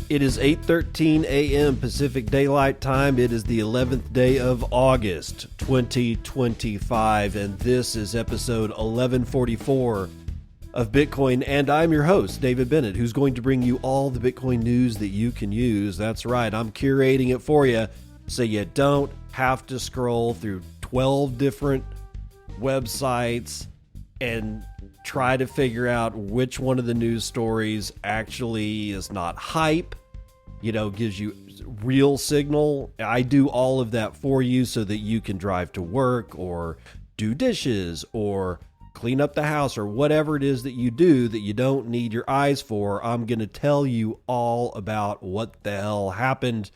It is 8:13 a.m. Pacific Daylight Time. It is the 11th day of August, 2025, and this is episode 1144 of Bitcoin, and I'm your host, David Bennett, who's going to bring you all the Bitcoin news that you can use. That's right, I'm curating it for you so you don't have to scroll through 12 different websites and try to figure out which one of the news stories actually is not hype, gives you real signal. I do all of that for you so that you can drive to work or do dishes or clean up the house or whatever it is that you do that you don't need your eyes for. I'm going to tell you all about what the hell happened,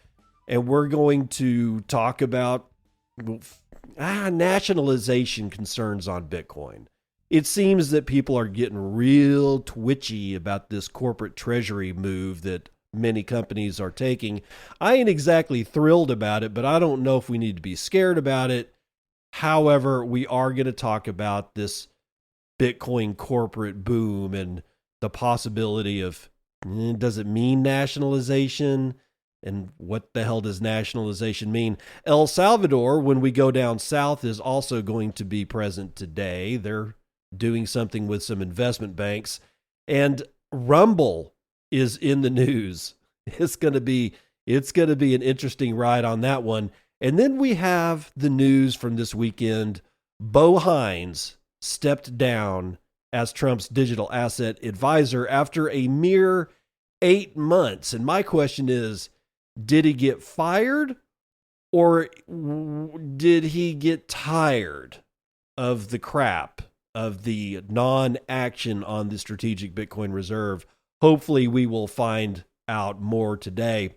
and we're going to talk about nationalization concerns on Bitcoin. It seems that people are getting real twitchy about this corporate treasury move that many companies are taking. I ain't exactly thrilled about it, but I don't know if we need to be scared about it. However, we are going to talk about this Bitcoin corporate boom and the possibility of, does it mean nationalization? And what the hell does nationalization mean? El Salvador, when we go down south, is also going to be present today. They're doing something with some investment banks, and Rumble is in the news. It's going to be an interesting ride on that one. And then we have the news from this weekend. Bo Hines stepped down as Trump's digital asset advisor after a mere 8 months. And my question is, did he get fired or did he get tired of the crap, of the non-action on the strategic Bitcoin reserve? Hopefully we will find out more today.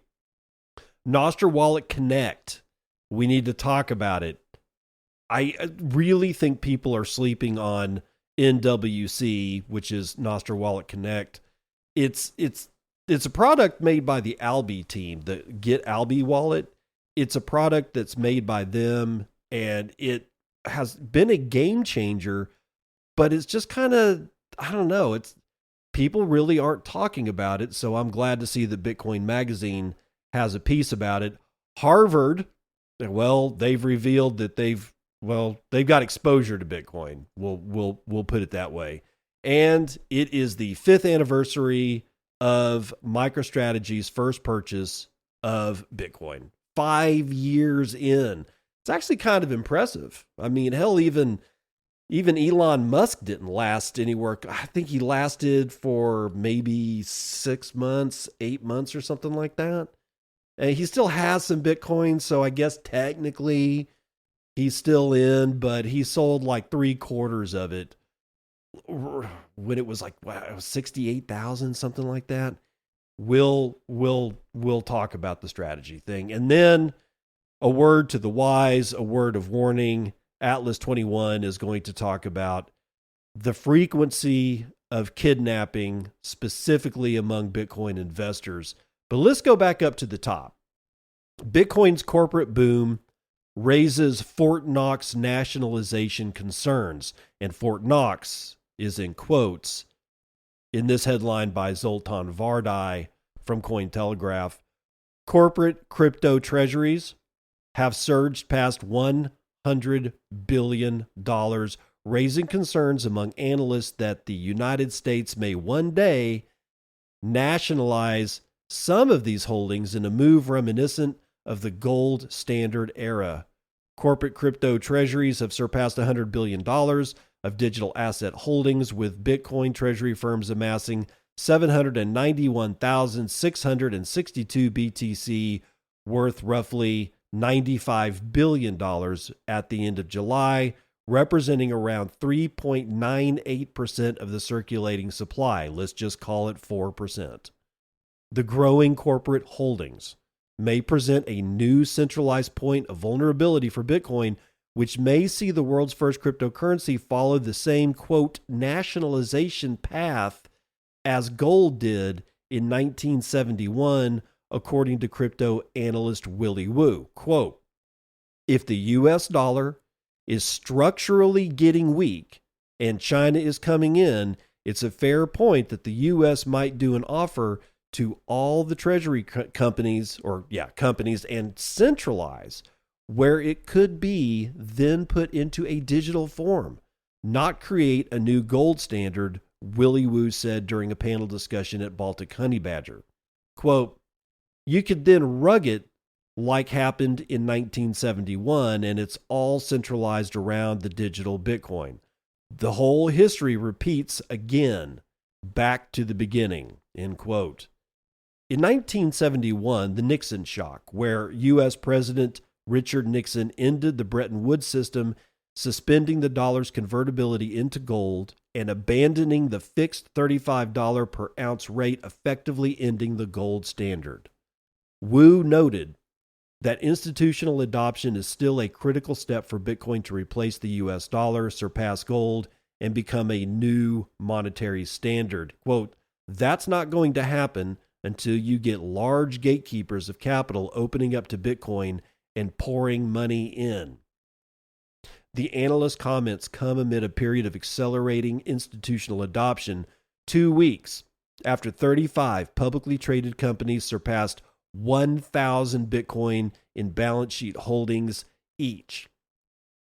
Nostr Wallet Connect. We need to talk about it. I really think people are sleeping on NWC, which is Nostr Wallet Connect. It's a product made by the Albi team, the Get Albi wallet. It's a product that's made by them, and it has been a game changer, but it's just kind of, I don't know, people really aren't talking about it, so I'm glad to see that Bitcoin Magazine has a piece about it. Harvard, well, they've revealed that they've got exposure to Bitcoin. We'll put it that way. And it is the 5th anniversary of MicroStrategy's first purchase of Bitcoin. 5 years in. It's actually kind of impressive. I mean, hell, even Elon Musk didn't last anywhere. I think he lasted for maybe 6 months, 8 months or something like that. And he still has some Bitcoin, so I guess technically he's still in, but he sold like 3/4 of it when it was like 68,000, something like that. We'll talk about the strategy thing. And then a word to the wise, a word of warning. Atlas 21 is going to talk about the frequency of kidnapping, specifically among Bitcoin investors. But let's go back up to the top. Bitcoin's corporate boom raises Fort Knox nationalization concerns. And Fort Knox is in quotes in this headline by Zoltan Vardai from Cointelegraph. Corporate crypto treasuries have surged past $100 billion, raising concerns among analysts that the United States may one day nationalize some of these holdings in a move reminiscent of the gold standard era. Corporate crypto treasuries have surpassed $100 billion of digital asset holdings, with Bitcoin treasury firms amassing 791,662 BTC, worth roughly $95 billion at the end of July, representing around 3.98% of the circulating supply. Let's just call it 4%. The growing corporate holdings may present a new centralized point of vulnerability for Bitcoin, which may see the world's first cryptocurrency follow the same, quote, nationalization path as gold did in 1971, according to crypto analyst Willy Woo. Quote, if the US dollar is structurally getting weak and China is coming in, it's a fair point that the US might do an offer to all the treasury companies and centralize where it could be then put into a digital form, not create a new gold standard, Willie Woo said during a panel discussion at Baltic Honey Badger. Quote, you could then rug it like happened in 1971, and it's all centralized around the digital Bitcoin. The whole history repeats again, back to the beginning, end quote. In 1971, the Nixon shock, where U.S. President Richard Nixon ended the Bretton Woods system, suspending the dollar's convertibility into gold and abandoning the fixed $35 per ounce rate, effectively ending the gold standard. Wu noted that institutional adoption is still a critical step for Bitcoin to replace the U.S. dollar, surpass gold, and become a new monetary standard. Quote, that's not going to happen until you get large gatekeepers of capital opening up to Bitcoin and pouring money in. The analyst comments come amid a period of accelerating institutional adoption 2 weeks after 35 publicly traded companies surpassed 1,000 Bitcoin in balance sheet holdings each.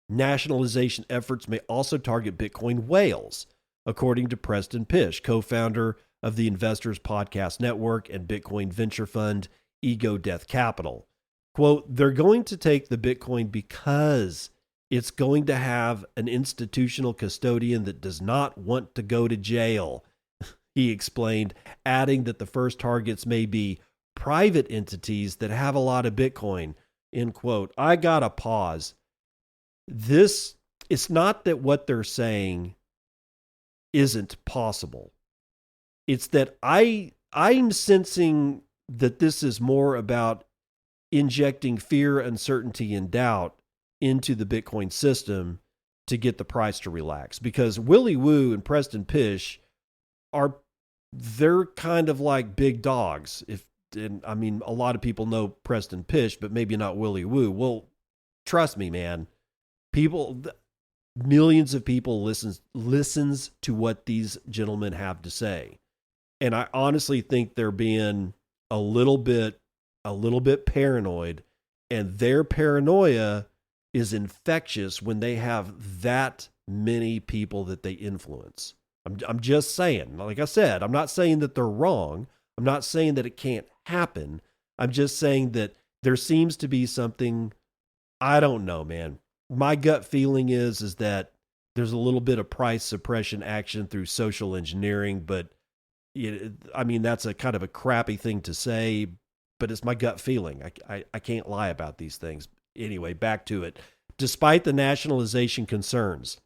Nationalization efforts may also target Bitcoin whales, according to Preston Pish, co-founder of the Investors Podcast Network and Bitcoin venture fund Ego Death Capital. Quote, they're going to take the Bitcoin because it's going to have an institutional custodian that does not want to go to jail, he explained, adding that the first targets may be private entities that have a lot of Bitcoin, end quote. I gotta pause. It's not that what they're saying isn't possible. It's that I'm sensing that this is more about injecting fear, uncertainty, and doubt into the Bitcoin system to get the price to relax. Because Willie Woo and Preston Pish they're kind of like big dogs. I mean, a lot of people know Preston Pish, but maybe not Willie Woo. Well, trust me, man. Millions of people listens to what these gentlemen have to say. And I honestly think they're being a little bit paranoid, and their paranoia is infectious when they have that many people that they influence. I'm just saying, like I said, I'm not saying that they're wrong. I'm not saying that it can't happen. I'm just saying that there seems to be something, I don't know, man. My gut feeling is that there's a little bit of price suppression action through social engineering, but I mean, that's a kind of a crappy thing to say, but it's my gut feeling. I can't lie about these things. Anyway, back to it. Despite the nationalization concerns,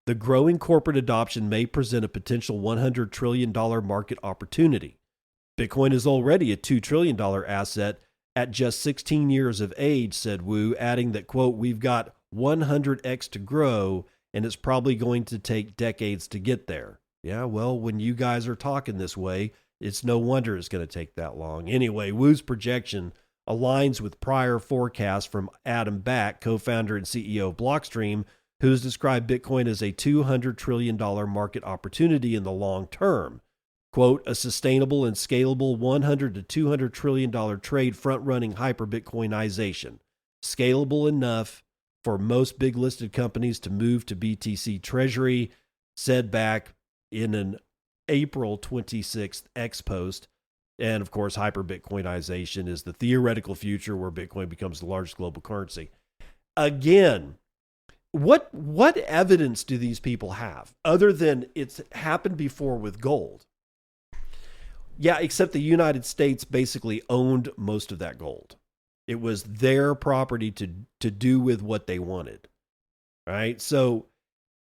the growing corporate adoption may present a potential $100 trillion market opportunity. Bitcoin is already a $2 trillion asset at just 16 years of age, said Wu, adding that, quote, we've got 100x to grow, and it's probably going to take decades to get there. Yeah, well, when you guys are talking this way, it's no wonder it's going to take that long. Anyway, Wu's projection aligns with prior forecasts from Adam Back, co-founder and CEO of Blockstream, who's described Bitcoin as a $200 trillion market opportunity in the long term. Quote, a sustainable and scalable $100 to $200 trillion trade front-running hyper-Bitcoinization. Scalable enough for most big listed companies to move to BTC Treasury, said Back in an April 26th X post. And of course, hyper-Bitcoinization is the theoretical future where Bitcoin becomes the largest global currency. Again, what evidence do these people have other than it's happened before with gold? Yeah, except the United States basically owned most of that gold. It was their property to do with what they wanted, right? So,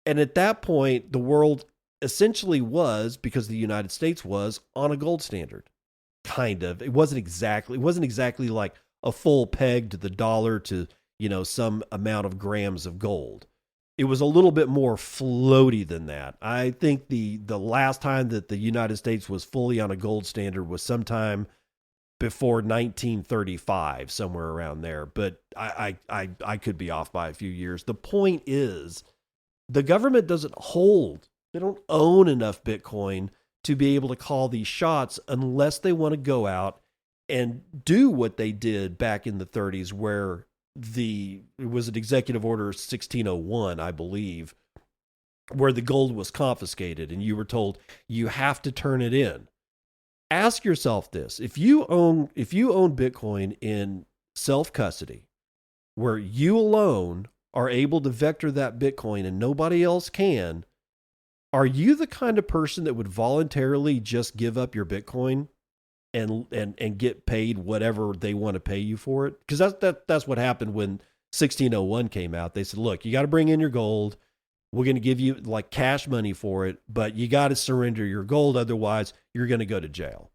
and at that point, the world essentially was, because the United States was, on a gold standard. Kind of. It wasn't exactly like a full peg to the dollar to, some amount of grams of gold. It was a little bit more floaty than that. I think the last time that the United States was fully on a gold standard was sometime before 1935, somewhere around there. But I could be off by a few years. The point is, the government they don't own enough Bitcoin to be able to call these shots unless they want to go out and do what they did back in the 30s, where it was an executive order 1601, I believe, where the gold was confiscated and you were told you have to turn it in. Ask yourself this: if you own Bitcoin in self-custody, where you alone are able to vector that Bitcoin and nobody else can, are you the kind of person that would voluntarily just give up your Bitcoin and get paid whatever they want to pay you for it? Because that's what happened when 1601 came out. They said, look, you got to bring in your gold. We're going to give you like cash money for it, but you got to surrender your gold. Otherwise, you're going to go to jail.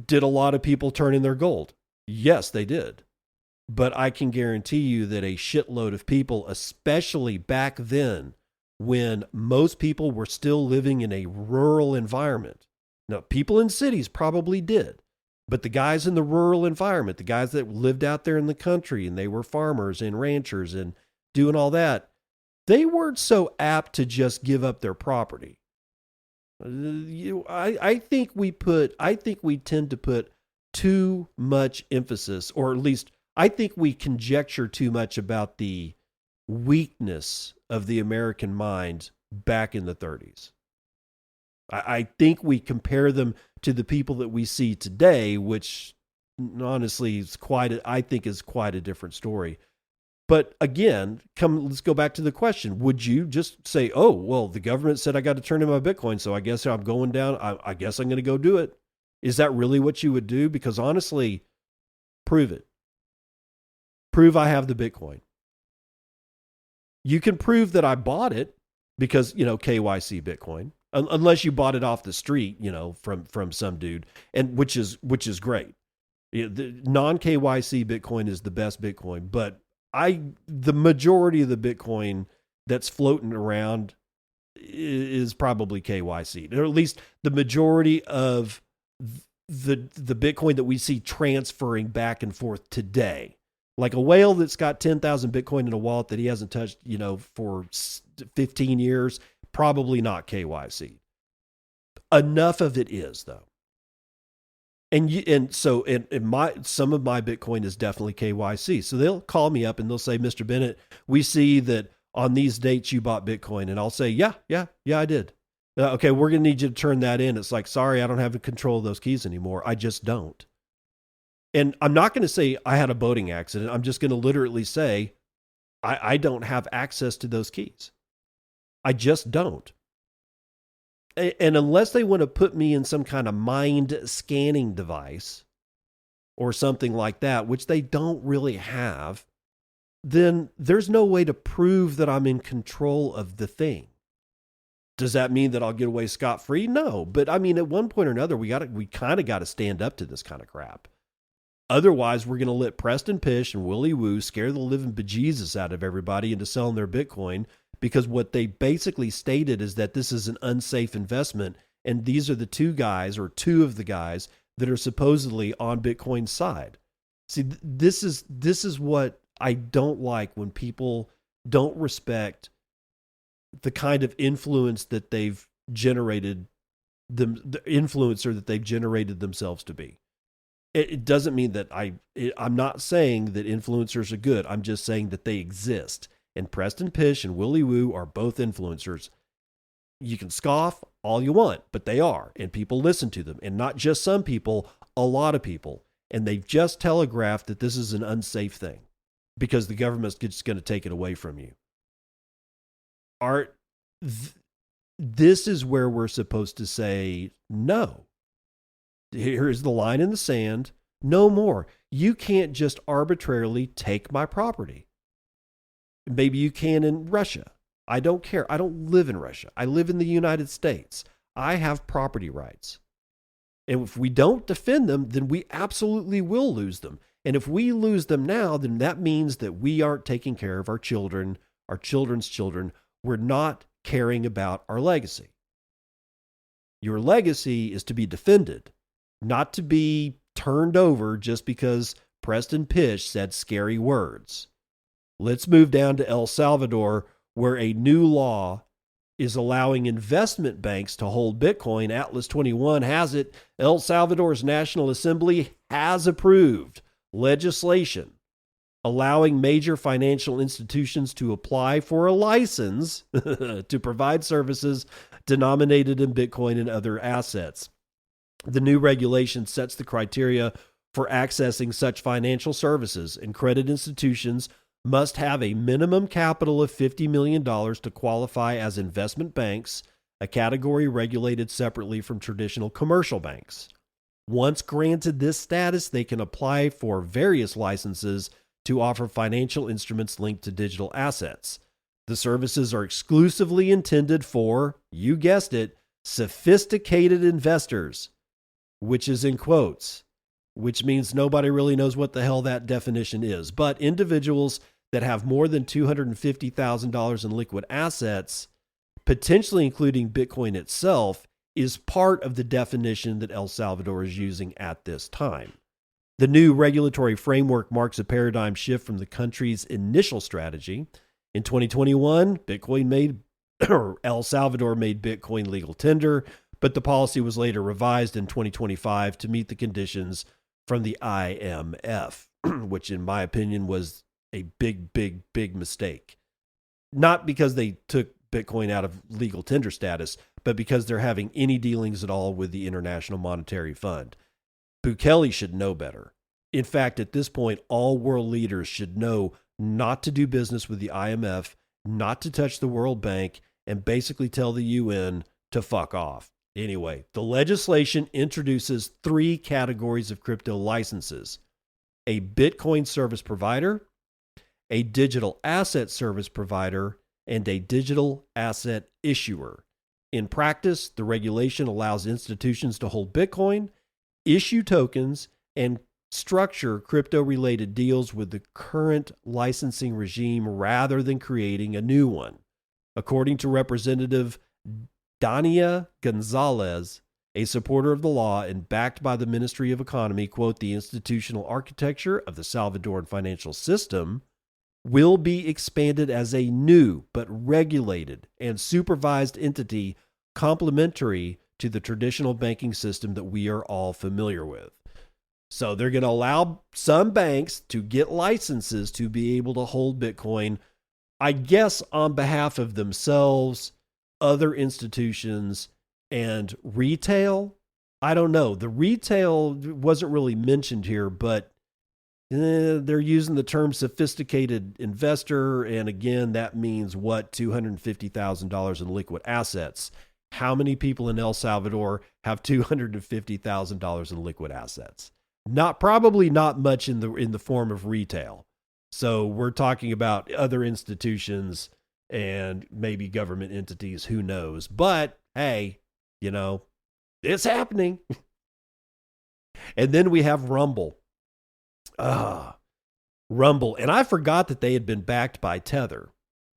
Did a lot of people turn in their gold? Yes, they did. But I can guarantee you that a shitload of people, especially back then, when most people were still living in a rural environment. Now, people in cities probably did, but the guys in the rural environment, the guys that lived out there in the country and they were farmers and ranchers and doing all that, they weren't so apt to just give up their property. I think we tend to put too much emphasis, or at least I think we conjecture too much about the weakness of the American mind back in the 30s. I think we compare them to the people that we see today, which honestly is quite a different story. But again, let's go back to the question. Would you just say, oh, well, the government said I got to turn in my Bitcoin, so I guess I'm going down. I guess I'm going to go do it. Is that really what you would do? Because honestly, prove it. Prove I have the Bitcoin. You can prove that I bought it because, KYC Bitcoin, unless you bought it off the street, from some dude, and which is great. The non-KYC Bitcoin is the best Bitcoin, but the majority of the Bitcoin that's floating around is probably KYC, or at least the majority of the Bitcoin that we see transferring back and forth today. Like a whale that's got 10,000 Bitcoin in a wallet that he hasn't touched, for 15 years, probably not KYC. Enough of it is, though. So some of my Bitcoin is definitely KYC. So they'll call me up and they'll say, Mr. Bennett, we see that on these dates you bought Bitcoin. And I'll say, yeah, I did. Okay, we're going to need you to turn that in. It's like, sorry, I don't have control of those keys anymore. I just don't. And I'm not going to say I had a boating accident. I'm just going to literally say I don't have access to those keys. I just don't. And unless they want to put me in some kind of mind scanning device or something like that, which they don't really have, then there's no way to prove that I'm in control of the thing. Does that mean that I'll get away scot-free? No. But I mean, at one point or another, we kind of got to stand up to this kind of crap. Otherwise, we're going to let Preston Pish and Willie Woo scare the living bejesus out of everybody into selling their Bitcoin, because what they basically stated is that this is an unsafe investment, and these are the two of the guys that are supposedly on Bitcoin's side. See, this is what I don't like, when people don't respect the kind of influence that they've generated, the influencer that they've generated themselves to be. It doesn't mean that I'm not saying that influencers are good. I'm just saying that they exist. And Preston Pish and Willie Woo are both influencers. You can scoff all you want, but they are. And people listen to them. And not just some people, a lot of people. And they've just telegraphed that this is an unsafe thing because the government's just going to take it away from you. This is where we're supposed to say no. Here's the line in the sand. No more. You can't just arbitrarily take my property. Maybe you can in Russia. I don't care. I don't live in Russia. I live in the United States. I have property rights. And if we don't defend them, then we absolutely will lose them. And if we lose them now, then that means that we aren't taking care of our children, our children's children. We're not caring about our legacy. Your legacy is to be defended, not to be turned over just because Preston Pish said scary words. Let's move down to El Salvador, where a new law is allowing investment banks to hold Bitcoin. Atlas 21 has it. El Salvador's National Assembly has approved legislation allowing major financial institutions to apply for a license to provide services denominated in Bitcoin and other assets. The new regulation sets the criteria for accessing such financial services, and credit institutions must have a minimum capital of $50 million to qualify as investment banks, a category regulated separately from traditional commercial banks. Once granted this status, they can apply for various licenses to offer financial instruments linked to digital assets. The services are exclusively intended for, you guessed it, sophisticated investors, which is in quotes, which means nobody really knows what the hell that definition is. But individuals that have more than $250,000 in liquid assets, potentially including Bitcoin itself, is part of the definition that El Salvador is using at this time. The new regulatory framework marks a paradigm shift from the country's initial strategy. In 2021, El Salvador made Bitcoin legal tender, but the policy was later revised in 2025 to meet the conditions from the IMF, which in my opinion was a big mistake. Not because they took Bitcoin out of legal tender status, but because they're having any dealings at all with the International Monetary Fund. Bukele should know better. In fact, at this point, all world leaders should know not to do business with the IMF, not to touch the World Bank, and basically tell the UN to fuck off. Anyway, the legislation introduces 3 categories of crypto licenses: a Bitcoin service provider, a digital asset service provider, and a digital asset issuer. In practice, the regulation allows institutions to hold Bitcoin, issue tokens, and structure crypto-related deals with the current licensing regime rather than creating a new one. According to Representative Dania Gonzalez, a supporter of the law and backed by the Ministry of Economy, quote, the institutional architecture of the Salvadoran financial system will be expanded as a new but regulated and supervised entity complementary to the traditional banking system that we are all familiar with. So they're going to allow some banks to get licenses to be able to hold Bitcoin, I guess on behalf of themselves, other institutions, and retail. I don't know. The retail wasn't really mentioned here, but they're using the term sophisticated investor. And again, that means what? $250,000 in liquid assets. How many people in El Salvador have $250,000 in liquid assets? Probably not much in the form of retail. So we're talking about other institutions and maybe government entities, who knows? But hey, it's happening. And then we have Rumble. Rumble. And I forgot that they had been backed by Tether.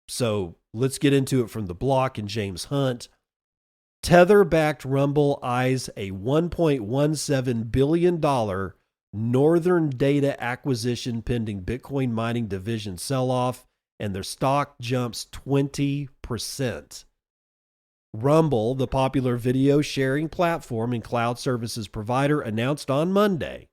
So let's get into it from the block and James Hunt. Tether-backed Rumble eyes a $1.17 billion Northern Data acquisition pending Bitcoin mining division sell-off, and their stock jumps 20%. Rumble, the popular video sharing platform and cloud services provider, announced on Monday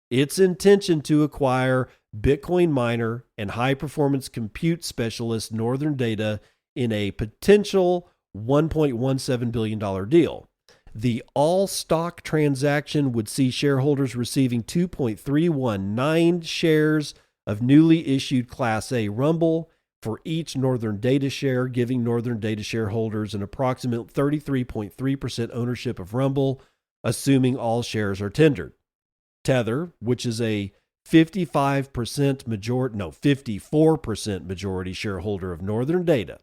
its intention to acquire Bitcoin miner and high-performance compute specialist Northern Data in a potential $1.17 billion deal. The all-stock transaction would see shareholders receiving 2.319 shares of newly issued Class A Rumble for each Northern Data share, giving Northern Data shareholders an approximate 33.3% ownership of Rumble, assuming all shares are tendered. Tether, which is a 54% majority shareholder of Northern Data,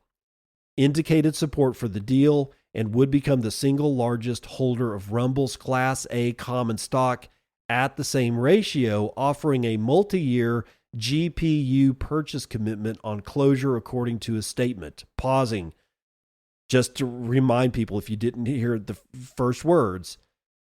indicated support for the deal and would become the single largest holder of Rumble's Class A common stock at the same ratio, offering a multi-year GPU purchase commitment on closure, according to a statement. Pausing, just to remind people, if you didn't hear the first words,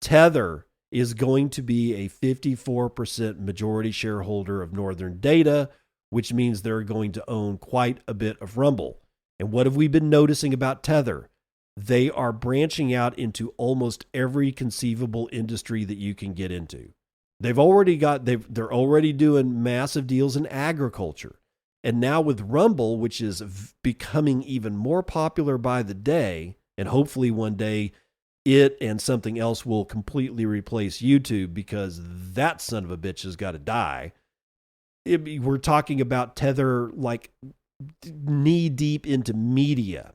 Tether is going to be a 54% majority shareholder of Northern Data, which means they're going to own quite a bit of Rumble. And what have we been noticing about Tether? They are branching out into almost every conceivable industry that you can get into. They're already doing massive deals in agriculture. And now with Rumble, which is becoming even more popular by the day, and hopefully one day it and something else will completely replace YouTube, because that son of a bitch has got to die. We're talking about Tether like knee deep into media.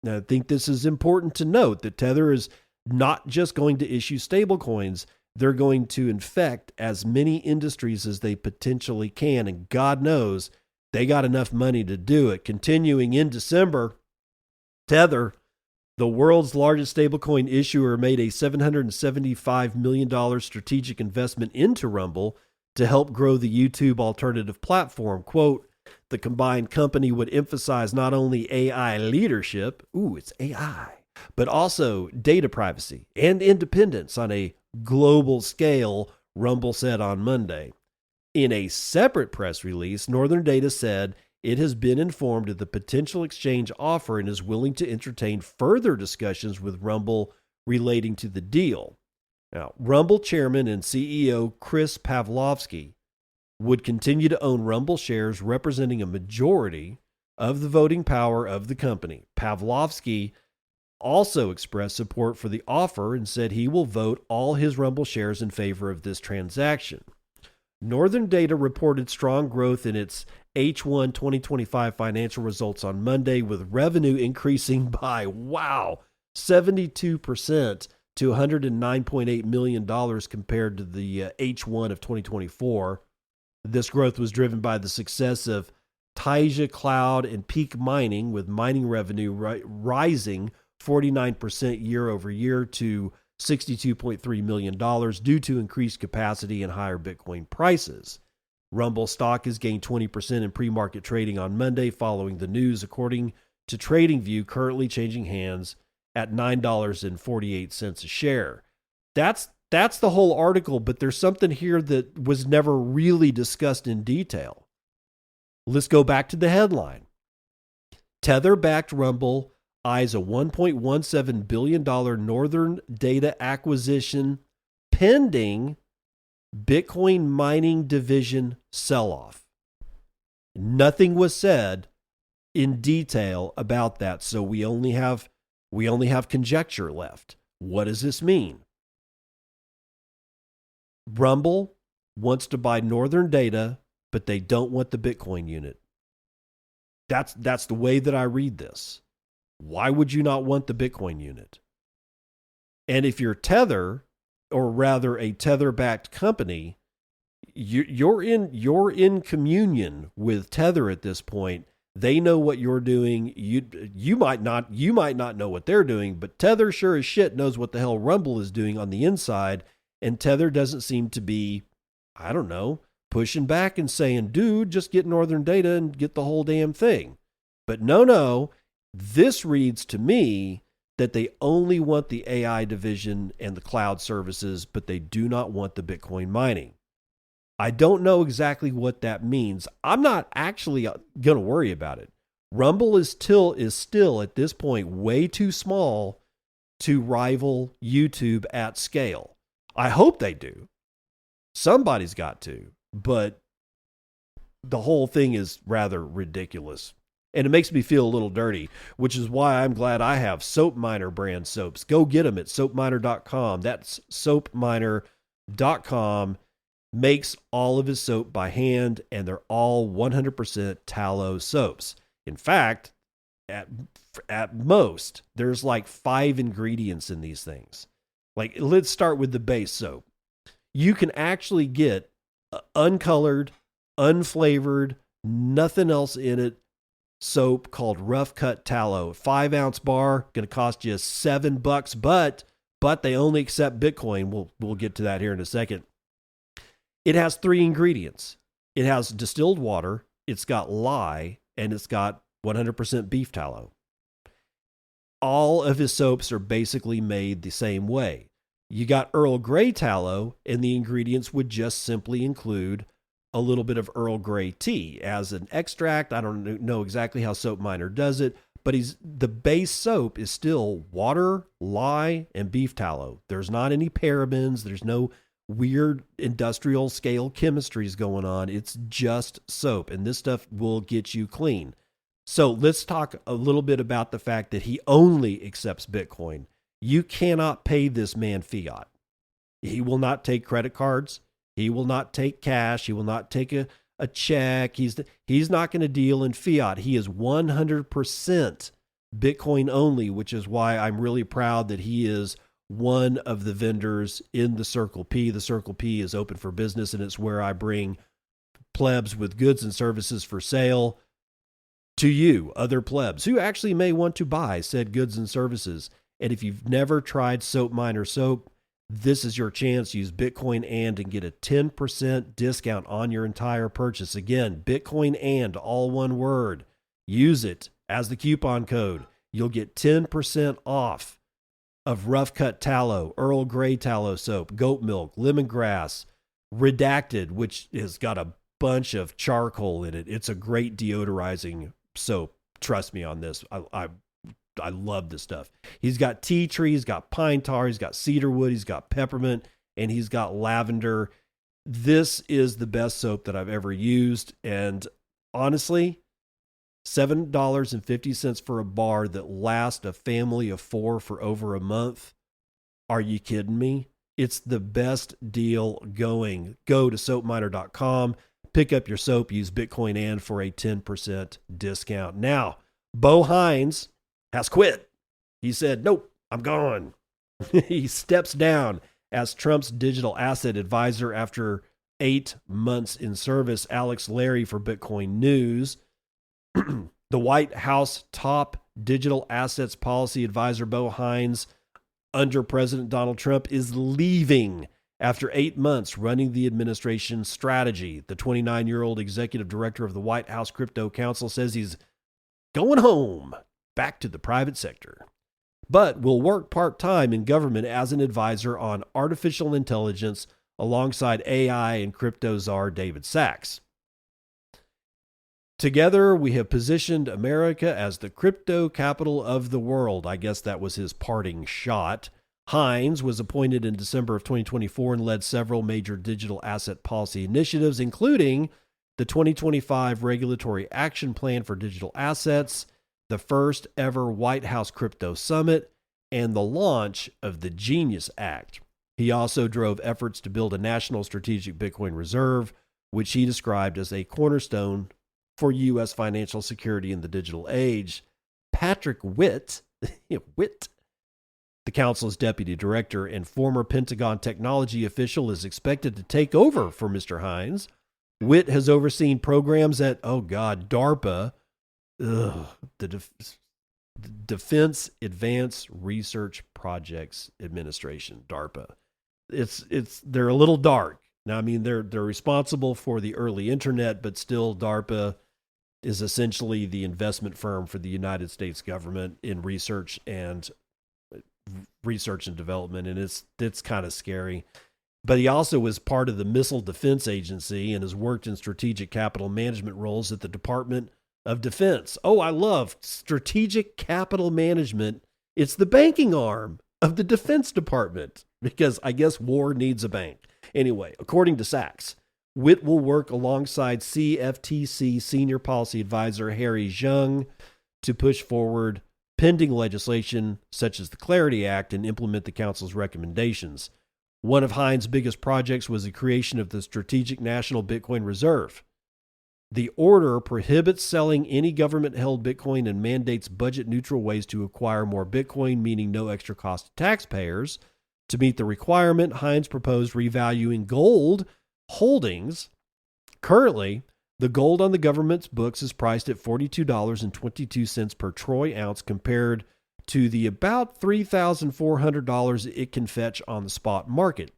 Now, I think this is important to note that Tether is not just going to issue stablecoins. They're going to infect as many industries as they potentially can. And God knows they got enough money to do it. Continuing in December, Tether, the world's largest stablecoin issuer, made a $775 million strategic investment into Rumble to help grow the YouTube alternative platform. Quote, the combined company would emphasize not only AI leadership, it's AI, but also data privacy and independence on a global scale, Rumble said on Monday. In a separate press release, Northern Data said it has been informed of the potential exchange offer and is willing to entertain further discussions with Rumble relating to the deal. Now, Rumble chairman and CEO Chris Pavlovski would continue to own Rumble shares, representing a majority of the voting power of the company. Pavlovski also expressed support for the offer and said he will vote all his Rumble shares in favor of this transaction. Northern Data reported strong growth in its H1 2025 financial results on Monday, with revenue increasing by, 72% to $109.8 million compared to the H1 of 2024. This growth was driven by the success of Taija Cloud and Peak Mining, with mining revenue rising 49% year over year to $62.3 million due to increased capacity and higher Bitcoin prices. Rumble stock has gained 20% in pre-market trading on Monday following the news, according to TradingView, currently changing hands at $9.48 a share. That's the whole article, but there's something here that was never really discussed in detail. Let's go back to the headline. Tether-backed Rumble eyes a $1.17 billion Northern Data acquisition pending Bitcoin mining division sell-off. Nothing was said in detail about that, so we only have conjecture left. What does this mean? Rumble wants to buy Northern Data, but they don't want the Bitcoin unit. That's the way that I read this. Why would you not want the Bitcoin unit? And if you're Tether, or rather a Tether-backed company, you're in communion with Tether at this point. They know what you're doing. You might not know what they're doing, but Tether sure as shit knows what the hell Rumble is doing on the inside. And Tether doesn't seem to be, pushing back and saying, dude, just get Northern Data and get the whole damn thing. But no, this reads to me that they only want the AI division and the cloud services, but they do not want the Bitcoin mining. I don't know exactly what that means. I'm not actually going to worry about it. Rumble is still at this point way too small to rival YouTube at scale. I hope they do. Somebody's got to, but the whole thing is rather ridiculous. And it makes me feel a little dirty, which is why I'm glad I have SoapMiner brand soaps. Go get them at SoapMiner.com. That's SoapMiner.com. Makes all of his soap by hand, and they're all 100% tallow soaps. In fact, at most, there's like 5 ingredients in these things. Like, let's start with the base soap. You can actually get uncolored, unflavored, nothing else in it soap called Rough Cut Tallow. 5-ounce bar, going to cost you $7, but they only accept Bitcoin. We'll get to that here in a second. It has 3 ingredients. It has distilled water, it's got lye, and it's got 100% beef tallow. All of his soaps are basically made the same way. You got Earl Grey tallow, and the ingredients would just simply include a little bit of Earl Grey tea as an extract. I don't know exactly how SoapMiner does it, but the base soap is still water, lye, and beef tallow. There's not any parabens. There's no weird industrial scale chemistries going on. It's just soap, and this stuff will get you clean. So let's talk a little bit about the fact that he only accepts Bitcoin. You cannot pay this man fiat. He will not take credit cards. He will not take cash. He will not take a check. He's not going to deal in fiat. He is 100% Bitcoin only, which is why I'm really proud that he is one of the vendors in the Circle P. The Circle P is open for business, and it's where I bring plebs with goods and services for sale to you, other plebs, who actually may want to buy said goods and services. And if you've never tried SoapMiner soap, this is your chance. Use Bitcoin and get a 10% discount on your entire purchase. Again, Bitcoin and, all one word. Use it as the coupon code. You'll get 10% off of rough cut tallow, Earl Grey tallow soap, goat milk, lemongrass, redacted, which has got a bunch of charcoal in it. It's a great deodorizing soap. Trust me on this. I love this stuff. He's got tea tree, he's got pine tar, he's got cedar wood, he's got peppermint, and he's got lavender. This is the best soap that I've ever used. And honestly, $7.50 for a bar that lasts a family of 4 for over a month. Are you kidding me? It's the best deal going. Go to SoapMiner.com, pick up your soap, use Bitcoin and for a 10% discount. Now, Bo Hines has quit. He said, nope, I'm gone. He steps down as Trump's digital asset advisor after 8 months in service. Alex Larry for Bitcoin News. The White House top digital assets policy advisor Bo Hines under President Donald Trump is leaving after 8 months running the administration's strategy. The 29-year-old executive director of the White House Crypto Council says he's going home, back to the private sector, but will work part-time in government as an advisor on artificial intelligence alongside AI and crypto czar David Sachs. Together, we have positioned America as the crypto capital of the world. I guess that was his parting shot. Hines was appointed in December of 2024 and led several major digital asset policy initiatives, including the 2025 Regulatory Action Plan for Digital Assets, the first ever White House Crypto Summit, and the launch of the Genius Act. He also drove efforts to build a national strategic Bitcoin reserve, which he described as a cornerstone for U.S. financial security in the digital age. Patrick Witt, the council's deputy director and former Pentagon technology official, is expected to take over for Mr. Hines. Witt has overseen programs at, DARPA, the Defense Advanced Research Projects Administration, DARPA. They're a little dark. Now, I mean, they're responsible for the early internet, but still DARPA is essentially the investment firm for the United States government in research and development, and it's kind of scary. But he also was part of the Missile Defense Agency and has worked in strategic capital management roles at the Department of Defense. Oh, I love strategic capital management. It's the banking arm of the Defense Department because I guess war needs a bank. Anyway, according to Sachs, Witt will work alongside CFTC Senior Policy Advisor Harry Zhang to push forward pending legislation such as the Clarity Act and implement the council's recommendations. One of Hines' biggest projects was the creation of the Strategic National Bitcoin Reserve. The order prohibits selling any government-held Bitcoin and mandates budget-neutral ways to acquire more Bitcoin, meaning no extra cost to taxpayers. To meet the requirement, Hines proposed revaluing gold holdings. Currently, the gold on the government's books is priced at $42.22 per troy ounce compared to the about $3,400 it can fetch on the spot market.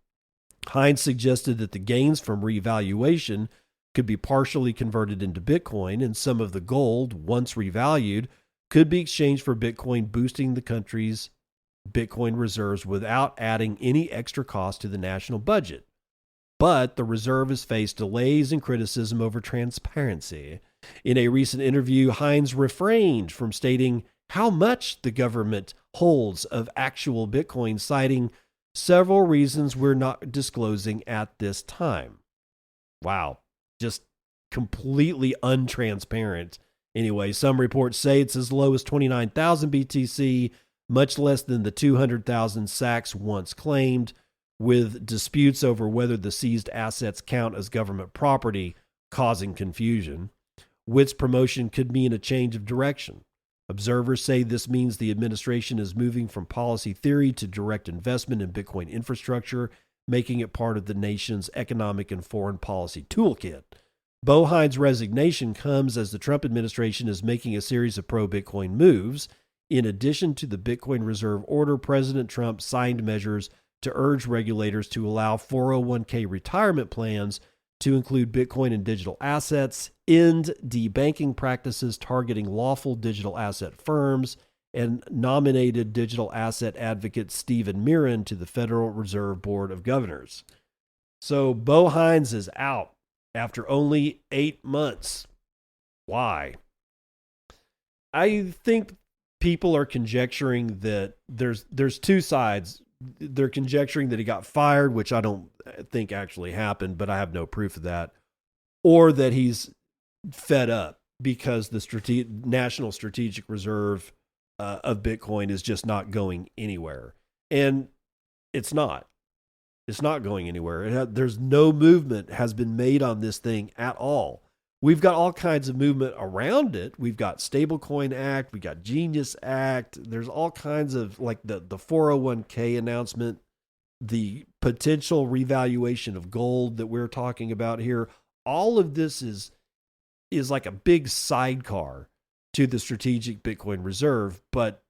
Hines suggested that the gains from revaluation could be partially converted into Bitcoin, and some of the gold, once revalued, could be exchanged for Bitcoin, boosting the country's Bitcoin reserves without adding any extra cost to the national budget. But the reserve has faced delays and criticism over transparency. In a recent interview, Hines refrained from stating how much the government holds of actual Bitcoin, citing several reasons we're not disclosing at this time. Wow, just completely untransparent. Anyway, some reports say it's as low as 29,000 BTC, much less than the 200,000 Sachs once claimed, with disputes over whether the seized assets count as government property causing confusion. Witt's promotion could mean a change of direction. Observers say this means the administration is moving from policy theory to direct investment in Bitcoin infrastructure, making it part of the nation's economic and foreign policy toolkit. Bo Hines' resignation comes as the Trump administration is making a series of pro-Bitcoin moves. In addition to the Bitcoin Reserve Order, President Trump signed measures to urge regulators to allow 401k retirement plans to include Bitcoin and digital assets, end debanking practices targeting lawful digital asset firms, and nominated digital asset advocate Stephen Mirren to the Federal Reserve Board of Governors. So Bo Hines is out after only 8 months. Why? I think people are conjecturing that there's two sides. They're conjecturing that he got fired, which I don't think actually happened, but I have no proof of that, or that he's fed up because the National Strategic Reserve of Bitcoin is just not going anywhere. And it's not. It's not going anywhere. There's no movement has been made on this thing at all. We've got all kinds of movement around it. We've got Stablecoin Act. We got Genius Act. There's all kinds of, like the 401k announcement, the potential revaluation of gold that we're talking about here. All of this is like a big sidecar to the Strategic Bitcoin Reserve, but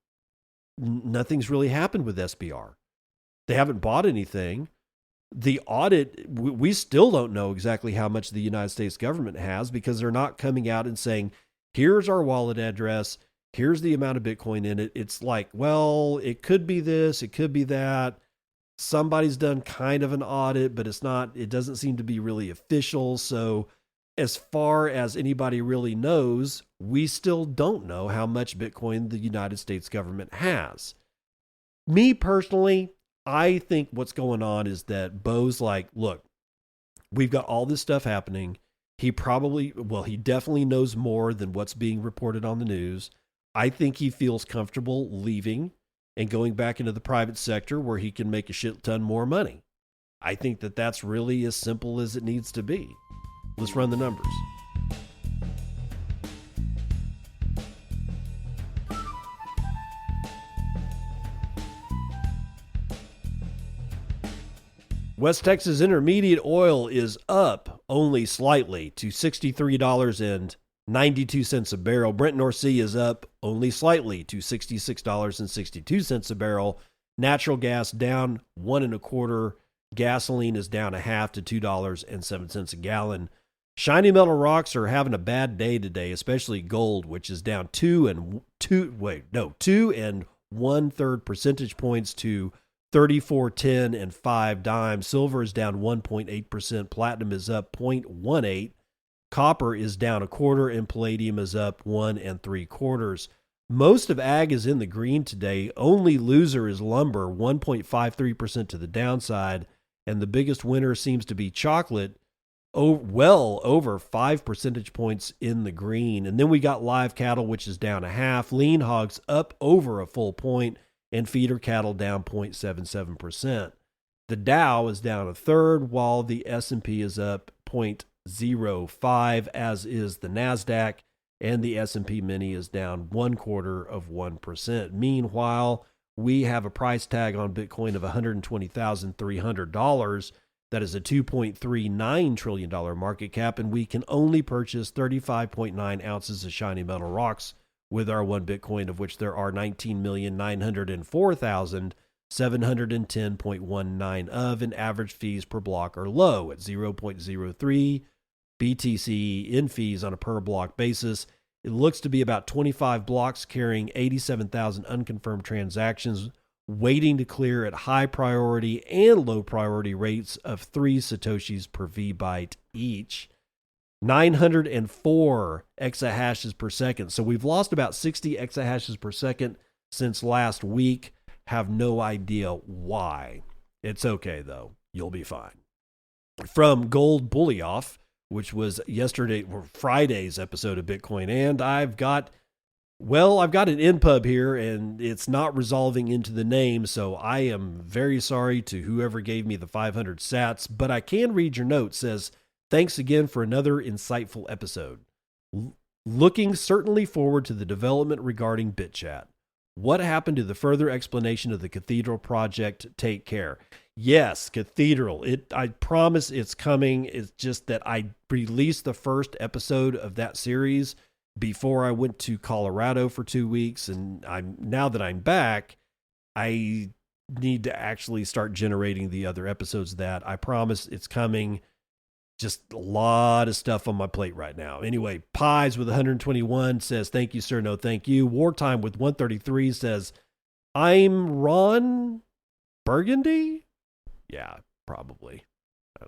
nothing's really happened with SBR. They haven't bought anything. The audit, we still don't know exactly how much the United States government has because they're not coming out and saying, here's our wallet address, here's the amount of Bitcoin in it. It's like, well, it could be this, it could be that. Somebody's done kind of an audit, but it doesn't seem to be really official. So as far as anybody really knows, we still don't know how much Bitcoin the United States government has. Me personally, I think what's going on is that Bo's like, look, we've got all this stuff happening. He definitely knows more than what's being reported on the news. I think he feels comfortable leaving and going back into the private sector where he can make a shit ton more money. I think that that's really as simple as it needs to be. Let's run the numbers. West Texas Intermediate oil is up only slightly to $63.92 a barrel. Brent North Sea is up only slightly to $66.62 a barrel. Natural gas down 1 1/4. Gasoline is down 1/2 to $2.07 a gallon. Shiny metal rocks are having a bad day today, especially gold, which is down 2 1/3 percentage points to 34.10 and 5 dimes. Silver is down 1.8%. Platinum is up 0.18. Copper is down 1/4, and palladium is up 1 3/4. Most of ag is in the green today. Only loser is lumber, 1.53% to the downside, and the biggest winner seems to be chocolate, well over 5 percentage points in the green. And then we got live cattle, which is down 1/2. Lean hogs up over a full point, and feeder cattle down 0.77%. The Dow is down 1/3, while the S&P is up 0.05, as is the NASDAQ, and the S&P Mini is down 0.25%. Meanwhile, we have a price tag on Bitcoin of $120,300. That is a $2.39 trillion market cap, and we can only purchase 35.9 ounces of shiny metal rocks with our one Bitcoin, of which there are 19,904,710.19 of, and average fees per block are low at 0.03 BTC in fees on a per block basis. It looks to be about 25 blocks carrying 87,000 unconfirmed transactions waiting to clear at high priority and low priority rates of 3 Satoshis per V byte each. 904 exahashes per second. So we've lost about 60 exahashes per second since last week. Have no idea why. It's okay, though. You'll be fine. From Gold Bullyoff, which was yesterday or Friday's episode of Bitcoin, and I've got an npub here, and it's not resolving into the name, so I am very sorry to whoever gave me the 500 sats, but I can read your note. It says, thanks again for another insightful episode. Looking certainly forward to the development regarding BitChat. What happened to the further explanation of the Cathedral project? Take care. Yes, Cathedral. I promise it's coming. It's just that I released the first episode of that series before I went to Colorado for 2 weeks, and now that I'm back, I need to actually start generating the other episodes of that. I promise it's coming. Just a lot of stuff on my plate right now. Anyway, Pies with 121 says, thank you, sir. No, thank you. Wartime with 133 says, I'm Ron Burgundy? Yeah, probably. I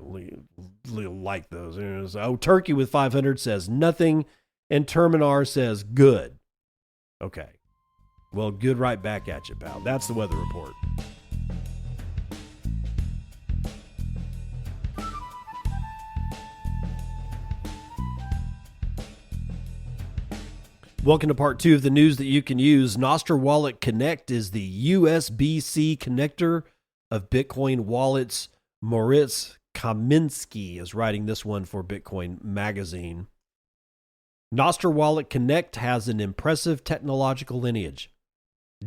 like those. Oh, Turkey with 500 says nothing. And Terminar says good. Okay. Well, good right back at you, pal. That's the weather report. Welcome to part 2 of the news that you can use. Nostr Wallet Connect is the USB-C connector of Bitcoin wallets. Moritz Kaminsky is writing this one for Bitcoin Magazine. Nostr Wallet Connect has an impressive technological lineage.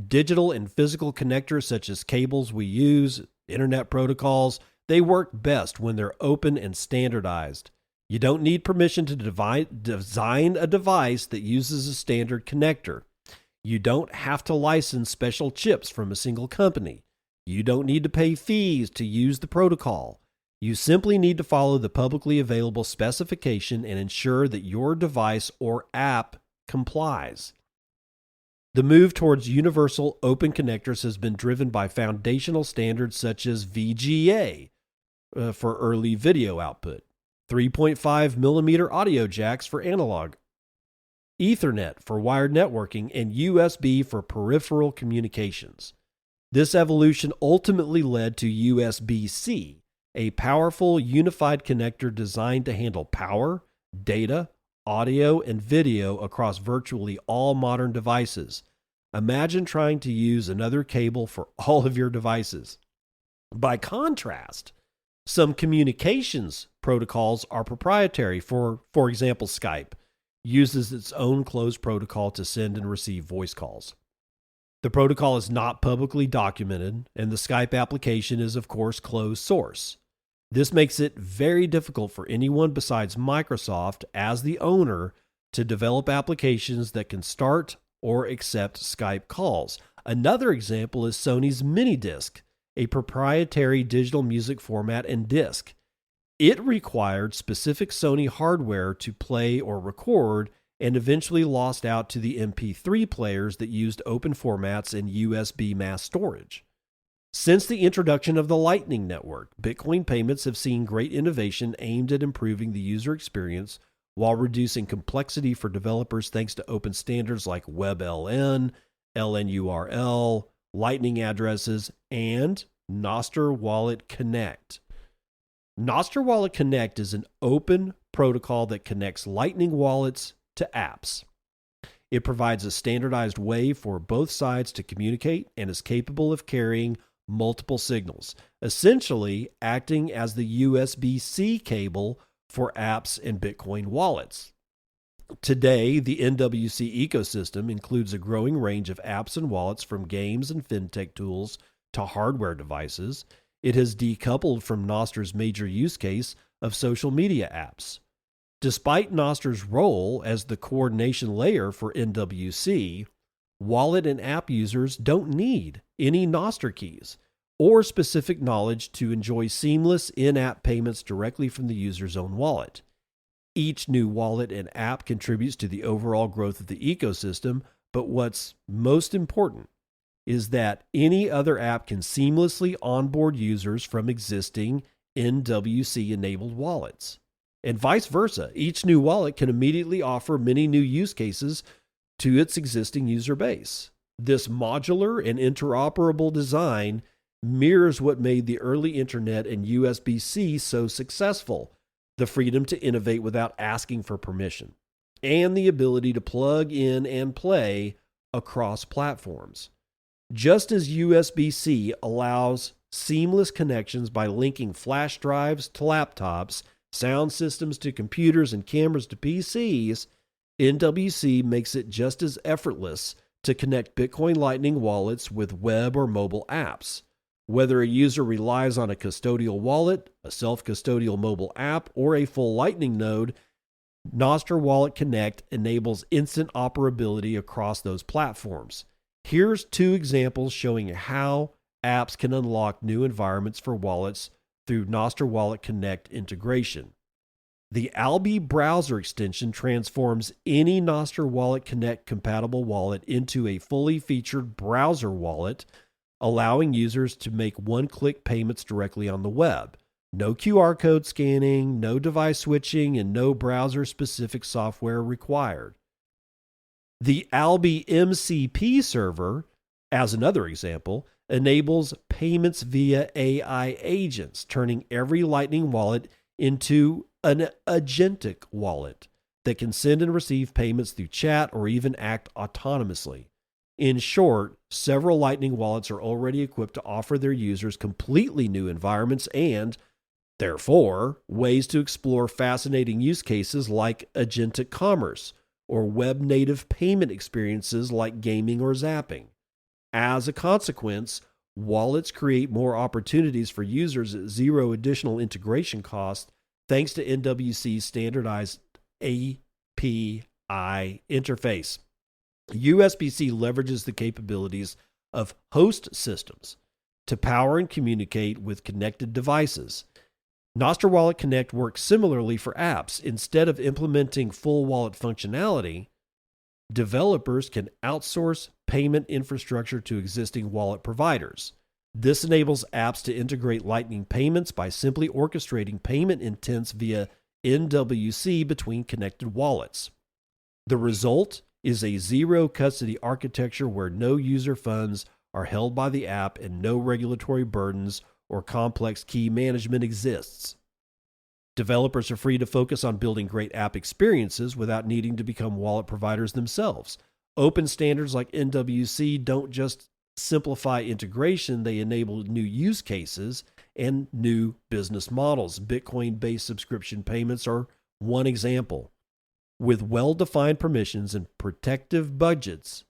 Digital and physical connectors such as cables we use, internet protocols, they work best when they're open and standardized. You don't need permission to design a device that uses a standard connector. You don't have to license special chips from a single company. You don't need to pay fees to use the protocol. You simply need to follow the publicly available specification and ensure that your device or app complies. The move towards universal open connectors has been driven by foundational standards such as VGA for early video output, 3.5 millimeter audio jacks for analog, Ethernet for wired networking, and USB for peripheral communications. This evolution ultimately led to USB-C, a powerful unified connector designed to handle power, data, audio, and video across virtually all modern devices. Imagine trying to use another cable for all of your devices. By contrast, some communications protocols are proprietary. For example, Skype uses its own closed protocol to send and receive voice calls. The protocol is not publicly documented, and the Skype application is, of course, closed source. This makes it very difficult for anyone besides Microsoft, as the owner, to develop applications that can start or accept Skype calls. Another example is Sony's Minidisc, a proprietary digital music format and disc. It required specific Sony hardware to play or record, and eventually lost out to the MP3 players that used open formats and USB mass storage. Since the introduction of the Lightning Network, Bitcoin payments have seen great innovation aimed at improving the user experience while reducing complexity for developers thanks to open standards like WebLN, LNURL, Lightning addresses, and Nostr Wallet Connect. Nostr Wallet Connect is an open protocol that connects Lightning wallets to apps. It provides a standardized way for both sides to communicate and is capable of carrying multiple signals, essentially acting as the USB-C cable for apps and Bitcoin wallets. Today, the NWC ecosystem includes a growing range of apps and wallets, from games and fintech tools to hardware devices. It has decoupled from Nostr's major use case of social media apps. Despite Nostr's role as the coordination layer for NWC, wallet and app users don't need any Nostr keys or specific knowledge to enjoy seamless in-app payments directly from the user's own wallet. Each new wallet and app contributes to the overall growth of the ecosystem, but what's most important is that any other app can seamlessly onboard users from existing NWC-enabled wallets. And vice versa. Each new wallet can immediately offer many new use cases to its existing user base. This modular and interoperable design mirrors what made the early internet and USB-C so successful: the freedom to innovate without asking for permission, and the ability to plug in and play across platforms. Just as USB-C allows seamless connections by linking flash drives to laptops, sound systems to computers, and cameras to PCs, NWC makes it just as effortless to connect Bitcoin Lightning wallets with web or mobile apps. Whether a user relies on a custodial wallet, a self-custodial mobile app, or a full Lightning node, Nostr Wallet Connect enables instant operability across those platforms. Here's 2 examples showing how apps can unlock new environments for wallets through Nostr Wallet Connect integration. The Albi browser extension transforms any Nostr Wallet Connect compatible wallet into a fully featured browser wallet, allowing users to make one-click payments directly on the web. No QR code scanning, no device switching, and no browser-specific software required. The Albi MCP server, as another example, enables payments via AI agents, turning every Lightning wallet into an agentic wallet that can send and receive payments through chat or even act autonomously. In short, several Lightning wallets are already equipped to offer their users completely new environments and, therefore, ways to explore fascinating use cases like agentic commerce or web-native payment experiences like gaming or zapping. As a consequence, wallets create more opportunities for users at zero additional integration cost thanks to NWC's standardized API interface. USB-C leverages the capabilities of host systems to power and communicate with connected devices. Nostr Wallet Connect works similarly for apps. Instead of implementing full wallet functionality, developers can outsource payment infrastructure to existing wallet providers. This enables apps to integrate Lightning payments by simply orchestrating payment intents via NWC between connected wallets. The result is a zero custody architecture where no user funds are held by the app and no regulatory burdens or complex key management exists. Developers are free to focus on building great app experiences without needing to become wallet providers themselves. Open standards like NWC don't just simplify integration, they enable new use cases and new business models. Bitcoin-based subscription payments are one example. With well-defined permissions and protective budgets,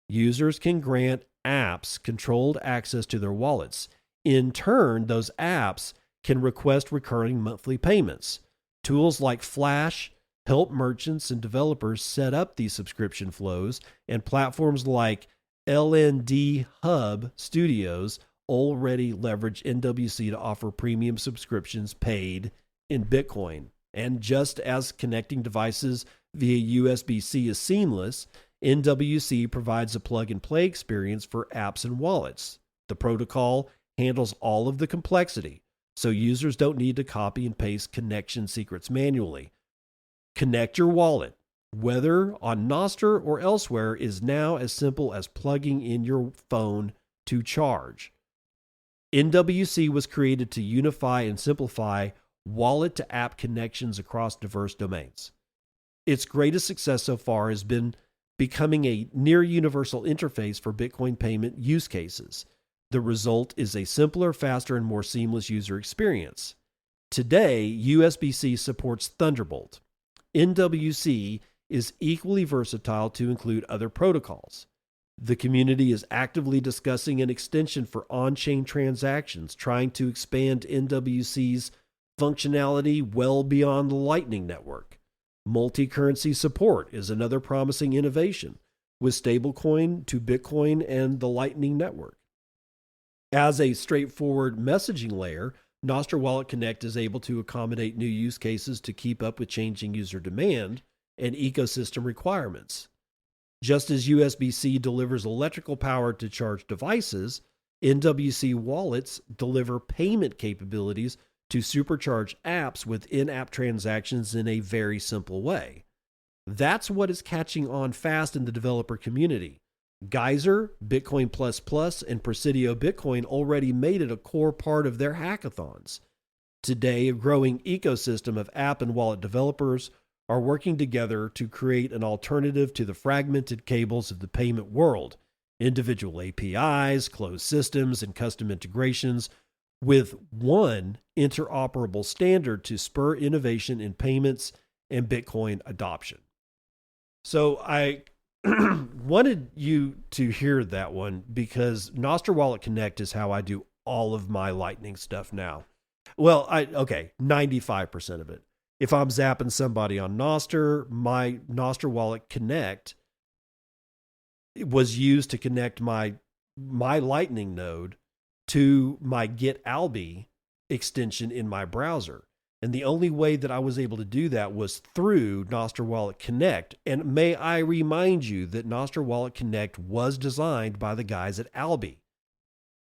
users can grant apps controlled access to their wallets. In turn, those apps can request recurring monthly payments. Tools like Flash help merchants and developers set up these subscription flows, and platforms like LND Hub Studios already leverage NWC to offer premium subscriptions paid in Bitcoin. And just as connecting devices via USB-C is seamless, NWC provides a plug-and-play experience for apps and wallets. The protocol handles all of the complexity, so users don't need to copy and paste connection secrets manually. Connect your wallet, whether on Nostr or elsewhere, is now as simple as plugging in your phone to charge. NWC was created to unify and simplify wallet-to-app connections across diverse domains. Its greatest success so far has been becoming a near-universal interface for Bitcoin payment use cases. The result is a simpler, faster, and more seamless user experience. Today, USB-C supports Thunderbolt. NWC is equally versatile to include other protocols. The community is actively discussing an extension for on-chain transactions, trying to expand NWC's functionality well beyond the Lightning Network. Multi-currency support is another promising innovation, with stablecoin to Bitcoin and the Lightning Network. As a straightforward messaging layer, Nostr Wallet Connect is able to accommodate new use cases to keep up with changing user demand and ecosystem requirements. Just as USB-C delivers electrical power to charge devices, NWC wallets deliver payment capabilities to supercharge apps with in-app transactions in a very simple way. That's what is catching on fast in the developer community. Geyser, Bitcoin Plus Plus, and Presidio Bitcoin already made it a core part of their hackathons. Today, a growing ecosystem of app and wallet developers are working together to create an alternative to the fragmented cables of the payment world, individual APIs, closed systems, and custom integrations, with one interoperable standard to spur innovation in payments and Bitcoin adoption. So I wanted you to hear that one because Nostr Wallet Connect is how I do all of my Lightning stuff now. Well, 95% of it. If I'm zapping somebody on Nostr, my Nostr Wallet Connect was used to connect my Lightning node to my GetAlby extension in my browser. And the only way that I was able to do that was through Nostr Wallet Connect. And may I remind you that Nostr Wallet Connect was designed by the guys at Alby.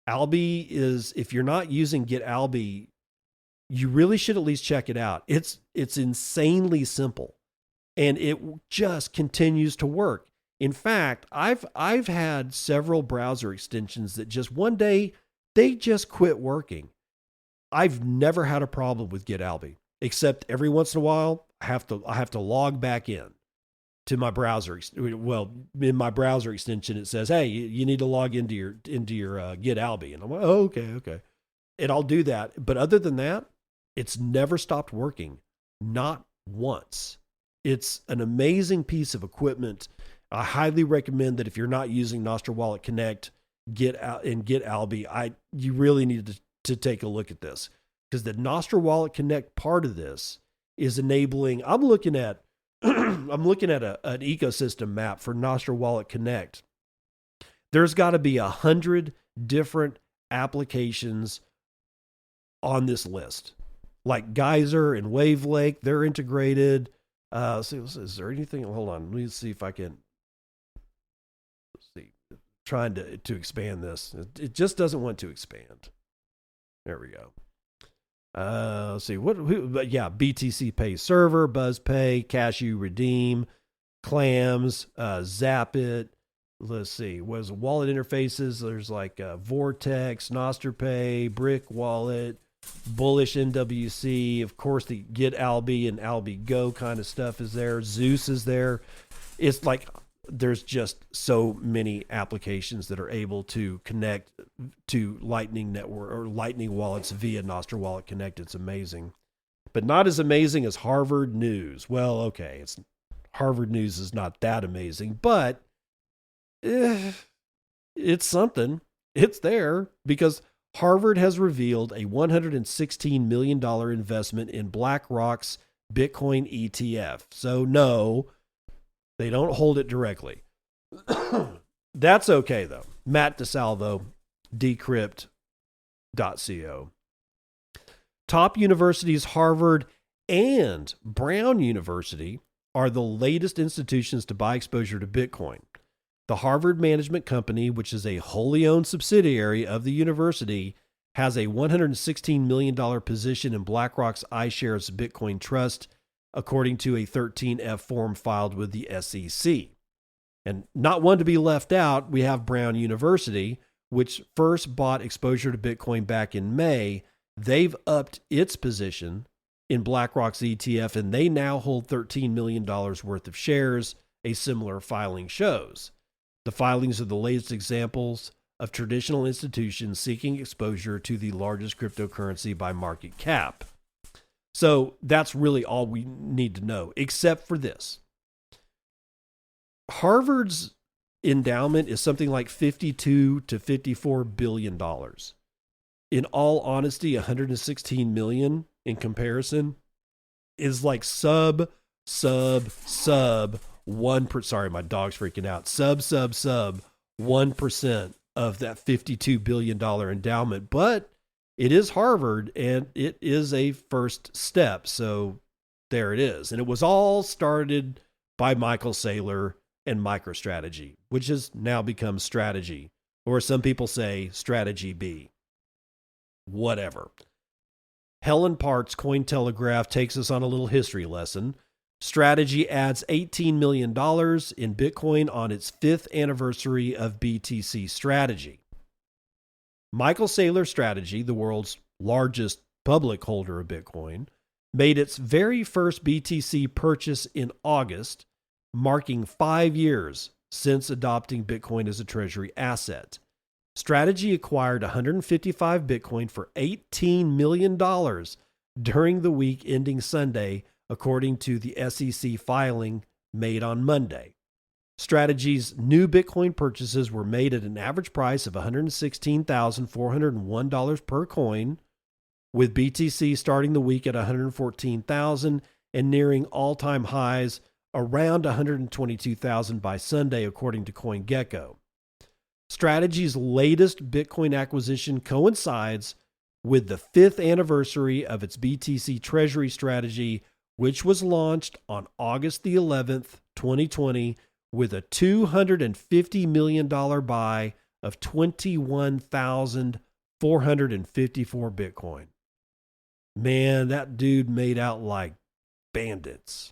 Alby is, if you're not using GetAlby, you really should at least check it out. It's insanely simple, and it just continues to work. In fact, I've had several browser extensions that just one day they just quit working. I've never had a problem with GetAlby, except every once in a while I have to log back in to my browser. Well, in my browser extension, it says, "Hey, you need to log into your GetAlby," and I'm like, "Oh, okay," and I'll do that. But other than that, it's never stopped working, not once. It's an amazing piece of equipment. I highly recommend that if you're not using Nostr Wallet Connect, GetAlby, you really need to take a look at this, because the Nostr Wallet Connect part of this is enabling. I'm looking at an ecosystem map for Nostr Wallet Connect. There's got to be 100 different applications on this list, like Geyser and Wavelake. They're integrated. Is there anything? Hold on. Let me see if I can. Let's see. Trying to expand this. It just doesn't want to expand. There we go. Let's see. BTC Pay Server, BuzzPay, Cashew Redeem, Clams, Zapit. Let's see. Was wallet interfaces? There's like Vortex, Nostr Pay, Brick Wallet, Bullish NWC. Of course, the GetAlby and Alby Go kind of stuff is there. Zeus is there. It's like there's just so many applications that are able to connect to Lightning Network or Lightning wallets via Nostr Wallet Connect. It's amazing, but not as amazing as Harvard News. Well, okay, Harvard News is not that amazing, but it's something. It's there because Harvard has revealed a $116 million investment in BlackRock's Bitcoin ETF. So no, they don't hold it directly. That's okay, though. Matt DeSalvo, decrypt.co. Top universities, Harvard and Brown University, are the latest institutions to buy exposure to Bitcoin. The Harvard Management Company, which is a wholly owned subsidiary of the university, has a $116 million position in BlackRock's iShares Bitcoin Trust, according to a 13F form filed with the SEC. And not one to be left out, we have Brown University, which first bought exposure to Bitcoin back in May. They've upped its position in BlackRock's ETF, and they now hold $13 million worth of shares, a similar filing shows. The filings are the latest examples of traditional institutions seeking exposure to the largest cryptocurrency by market cap. So that's really all we need to know, except for this. Harvard's endowment is something like $52 to $54 billion. In all honesty, $116 million in comparison is like sub 1%. Sorry, my dog's freaking out. Sub 1% of that $52 billion endowment. But it is Harvard, and it is a first step. So there it is. And it was all started by Michael Saylor and MicroStrategy, which has now become Strategy, or some people say Strategy B. Whatever. Helen Part's Cointelegraph takes us on a little history lesson. Strategy adds $18 million in Bitcoin on its 5th anniversary of BTC Strategy. Michael Saylor Strategy, the world's largest public holder of Bitcoin, made its very first BTC purchase in August, marking 5 years since adopting Bitcoin as a treasury asset. Strategy acquired 155 Bitcoin for $18 million during the week ending Sunday, according to the SEC filing made on Monday. Strategy's new Bitcoin purchases were made at an average price of $116,401 per coin, with BTC starting the week at $114,000 and nearing all-time highs around $122,000 by Sunday, according to CoinGecko. Strategy's latest Bitcoin acquisition coincides with the 5th anniversary of its BTC Treasury strategy, which was launched on August the 11th, 2020, with a $250 million buy of 21,454 Bitcoin. Man, that dude made out like bandits.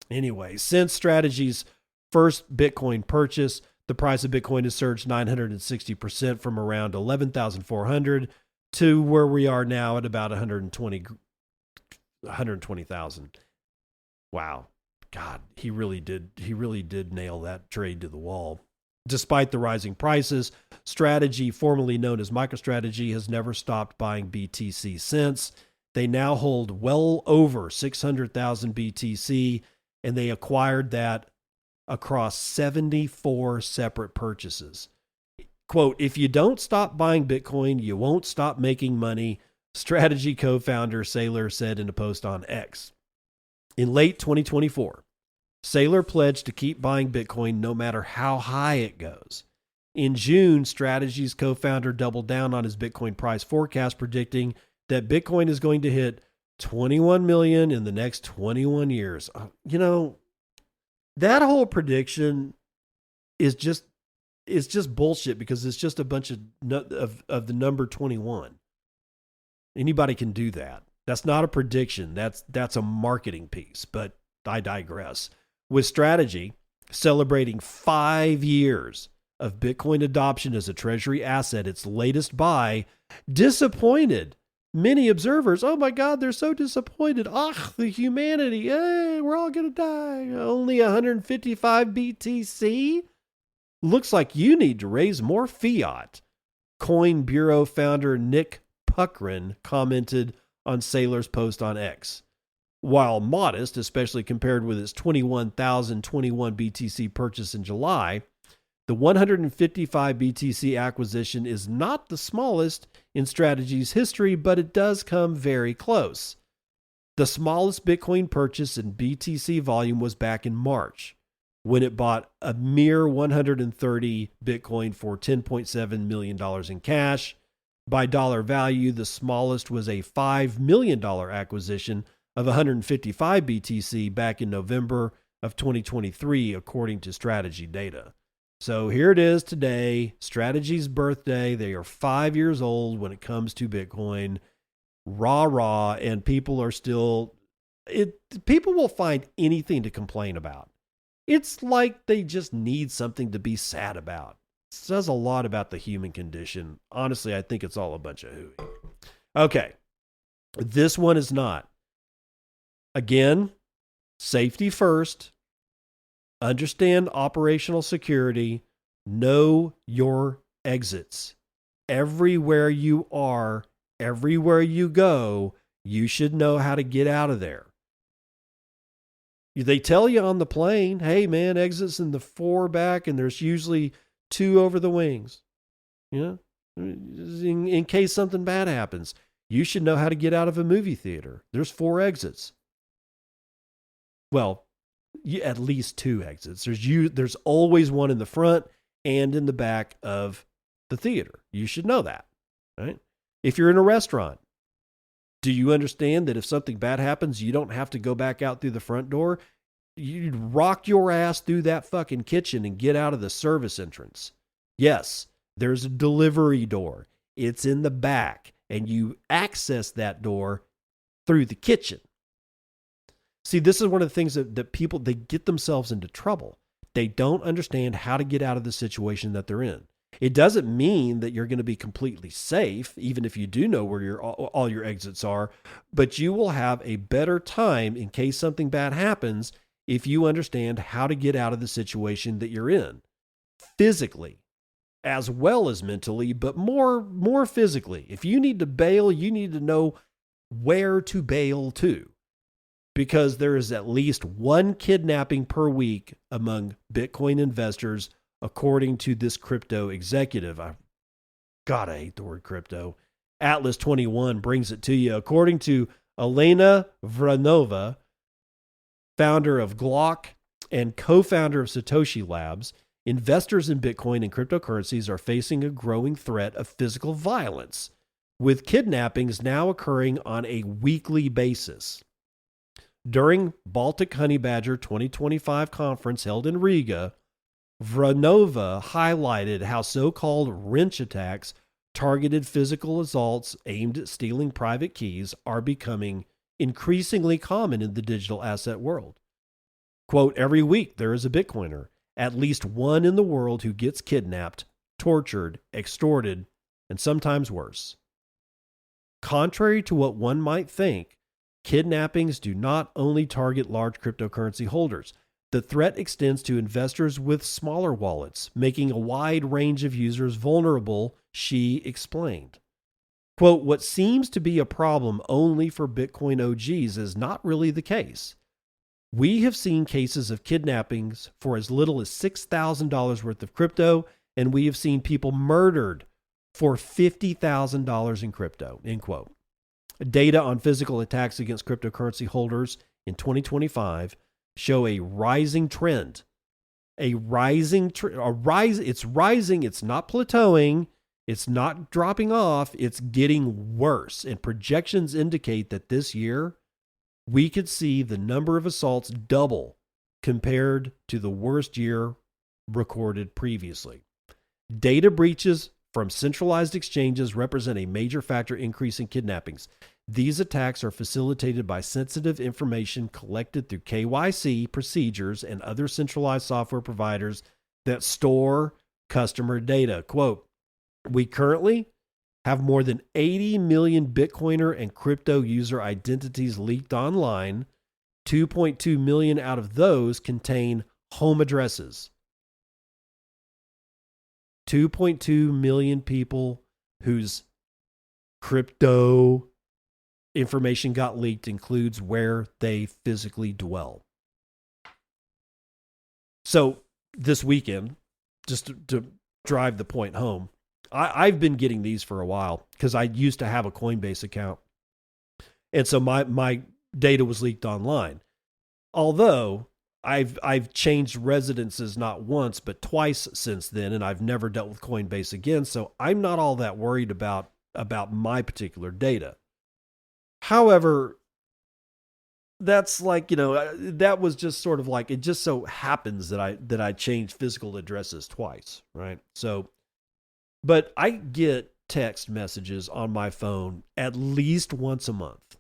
Anyway, since Strategy's first Bitcoin purchase, the price of Bitcoin has surged 960% from around 11,400 to where we are now at about 120,000. Wow. God, he really did nail that trade to the wall. Despite the rising prices, Strategy, formerly known as MicroStrategy, has never stopped buying BTC since. They now hold well over 600,000 BTC, and they acquired that across 74 separate purchases. Quote, "If you don't stop buying Bitcoin, you won't stop making money," Strategy co-founder Saylor said in a post on X. In late 2024, Saylor pledged to keep buying Bitcoin no matter how high it goes. In June, Strategy's co-founder doubled down on his Bitcoin price forecast, predicting that Bitcoin is going to hit 21 million in the next 21 years. You know, that whole prediction is just bullshit, because it's just a bunch of the number 21. Anybody can do that. That's not a prediction. That's a marketing piece, but I digress. With Strategy celebrating 5 years of Bitcoin adoption as a treasury asset, its latest buy disappointed many observers. Oh my God, they're so disappointed. The humanity. We're all going to die. Only 155 BTC? Looks like you need to raise more fiat. Coin Bureau founder Nick Puckrin commented on Saylor's post on X. While modest, especially compared with its 21,021 BTC purchase in July, the 155 BTC acquisition is not the smallest in Strategy's history, but it does come very close. The smallest Bitcoin purchase in BTC volume was back in March, when it bought a mere 130 Bitcoin for $10.7 million in cash. By dollar value, the smallest was a $5 million acquisition of 155 BTC back in November of 2023, according to Strategy data. So here it is today, Strategy's birthday. They are 5 years old when it comes to Bitcoin. Rah, and people are still... people will find anything to complain about. It's like they just need something to be sad about. It says a lot about the human condition. Honestly, I think it's all a bunch of hooey. Okay, this one is not. Again, safety first. Understand operational security. Know your exits. Everywhere you are, everywhere you go, you should know how to get out of there. They tell you on the plane, hey man, exits in the 4 back, and there's usually 2 over the wings. You know, in case something bad happens, you should know how to get out of a movie theater. There's 4 exits. Well, at least 2 exits. There's always one in the front and in the back of the theater. You should know that, right? If you're in a restaurant, do you understand that if something bad happens, you don't have to go back out through the front door? You rock your ass through that fucking kitchen and get out of the service entrance. Yes, there's a delivery door. It's in the back, and you access that door through the kitchen. See, this is one of the things that people, they get themselves into trouble. They don't understand how to get out of the situation that they're in. It doesn't mean that you're going to be completely safe, even if you do know where all your exits are, but you will have a better time in case something bad happens if you understand how to get out of the situation that you're in, physically as well as mentally, but more physically. If you need to bail, you need to know where to bail to, because there is at least one kidnapping per week among Bitcoin investors, according to this crypto executive. I hate the word crypto. Atlas 21 brings it to you. According to Elena Vranova, founder of Glock and co-founder of Satoshi Labs, investors in Bitcoin and cryptocurrencies are facing a growing threat of physical violence, with kidnappings now occurring on a weekly basis. During Baltic Honey Badger 2025 conference held in Riga, Vranova highlighted how so-called wrench attacks, targeted physical assaults aimed at stealing private keys, are becoming increasingly common in the digital asset world. Quote, every week there is a Bitcoiner, at least one in the world, who gets kidnapped, tortured, extorted, and sometimes worse. Contrary to what one might think, kidnappings do not only target large cryptocurrency holders. The threat extends to investors with smaller wallets, making a wide range of users vulnerable, she explained. Quote, what seems to be a problem only for Bitcoin OGs is not really the case. We have seen cases of kidnappings for as little as $6,000 worth of crypto, and we have seen people murdered for $50,000 in crypto, end quote. Data on physical attacks against cryptocurrency holders in 2025 show a rising trend. It's rising, it's not plateauing, it's not dropping off, it's getting worse. And projections indicate that this year, we could see the number of assaults double compared to the worst year recorded previously. Data breaches from centralized exchanges represent a major factor increasing kidnappings. These attacks are facilitated by sensitive information collected through KYC procedures and other centralized software providers that store customer data. Quote, we currently have more than 80 million Bitcoiner and crypto user identities leaked online. 2.2 million out of those contain home addresses. 2.2 million people whose crypto information got leaked includes where they physically dwell. So this weekend, just to drive the point home, I've been getting these for a while because I used to have a Coinbase account. And so my data was leaked online. Although I've changed residences not once, but twice since then, and I've never dealt with Coinbase again. So I'm not all that worried about my particular data. However, that's like, that was just sort of like, it just so happens that I changed physical addresses twice, right? So, but I get text messages on my phone at least once a month.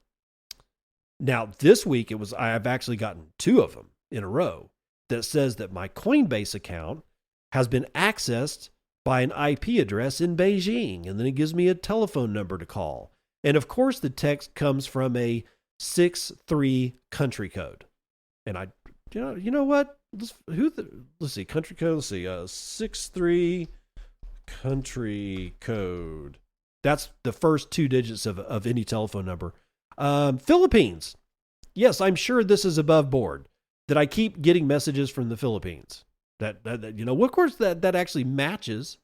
Now, this week I've actually gotten 2 of them in a row that says that my Coinbase account has been accessed by an IP address in Beijing, and then it gives me a telephone number to call. And of course, the text comes from a 6-3 country code. And you know what? Let's see, country code. Let's see, 6-3 country code. That's the first 2 digits of any telephone number. Philippines. Yes, I'm sure this is above board that I keep getting messages from the Philippines. That of course that actually matches.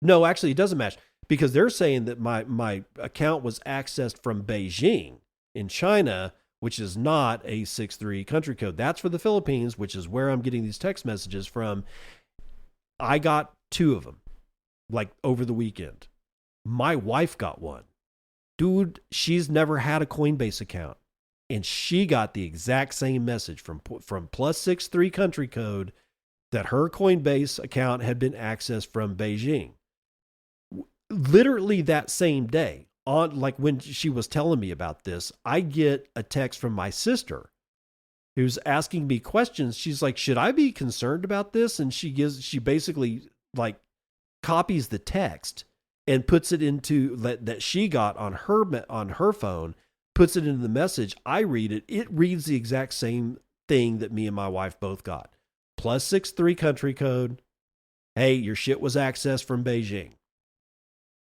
No, actually it doesn't match, because they're saying that my account was accessed from Beijing in China, which is not a 6-3 country code. That's for the Philippines, which is where I'm getting these text messages from. I got 2 of them, like over the weekend. My wife got one. Dude, she's never had a Coinbase account, and she got the exact same message from +63 country code that her Coinbase account had been accessed from Beijing. Literally that same day, like when she was telling me about this, I get a text from my sister who's asking me questions. She's like, should I be concerned about this? And she basically like copies the text and puts it into that she got on her phone, puts it into the message. I read it. It reads the exact same thing that me and my wife both got. +63 country code. Hey, your shit was accessed from Beijing.